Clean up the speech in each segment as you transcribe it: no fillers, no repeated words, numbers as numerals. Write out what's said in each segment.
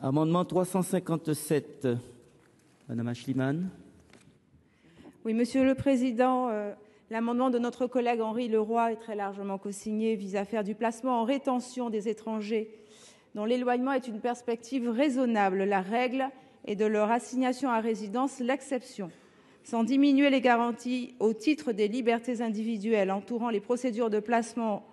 Amendement 357, Madame Aeschlimann. Oui, Monsieur le Président, l'amendement de notre collègue Henri Leroy est très largement cosigné, vise à faire du placement en rétention des étrangers dont l'éloignement est une perspective raisonnable la règle et de leur assignation à résidence l'exception, sans diminuer les garanties au titre des libertés individuelles entourant les procédures de placement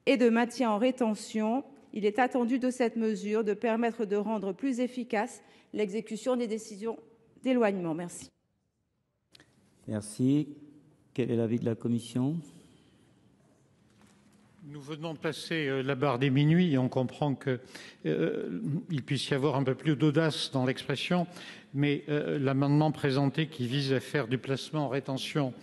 et de maintien en rétention. Il est attendu de cette mesure de permettre de rendre plus efficace l'exécution des décisions d'éloignement. Merci. Merci. Quel est l'avis de la commission ? Nous venons de passer la barre des minuit et on comprend qu'il puisse y avoir un peu plus d'audace dans l'expression, mais l'amendement présenté qui vise à faire du placement en rétention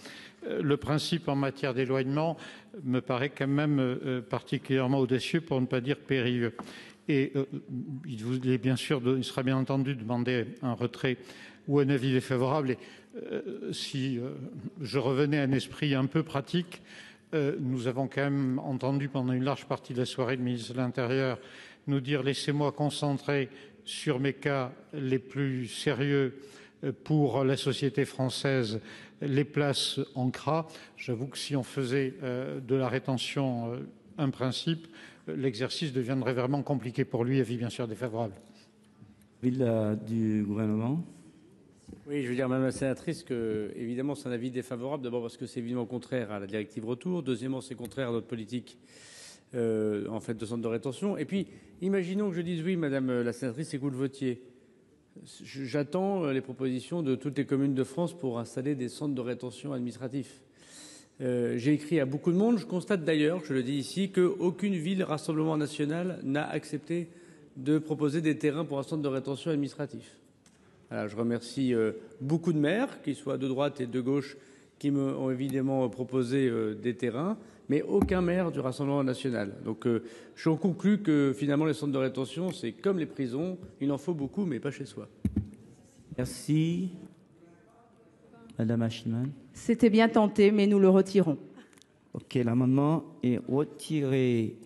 le principe en matière d'éloignement me paraît quand même particulièrement audacieux, pour ne pas dire périlleux. Et il sera bien entendu demandé un retrait ou un avis défavorable. Et si je revenais à un esprit un peu pratique, nous avons quand même entendu pendant une large partie de la soirée le ministre de l'Intérieur nous dire « laissez-moi concentrer sur mes cas les plus sérieux pour la société française, les places en CRA ». J'avoue que si on faisait de la rétention un principe, l'exercice deviendrait vraiment compliqué pour lui. Avis bien sûr défavorable. Avis du gouvernement ? Oui, je veux dire, Madame la sénatrice, que évidemment c'est un avis défavorable. D'abord parce que c'est évidemment contraire à la directive retour. Deuxièmement, c'est contraire à notre politique en fait de centre de rétention. Et puis, imaginons que je dise oui, Madame la sénatrice, et que vous le votiez. J'attends les propositions de toutes les communes de France pour installer des centres de rétention administratifs. J'ai écrit à beaucoup de monde. Je constate d'ailleurs, je le dis ici, qu'aucune ville Rassemblement National n'a accepté de proposer des terrains pour un centre de rétention administratif. Alors, je remercie beaucoup de maires, qu'ils soient de droite et de gauche, qui m'ont évidemment proposé des terrains, mais aucun maire du Rassemblement national. Donc, je conclus que finalement, les centres de rétention, c'est comme les prisons, il en faut beaucoup, mais pas chez soi. Merci. Madame Aeschlimann. C'était bien tenté, mais nous le retirons. Ok, l'amendement est retiré.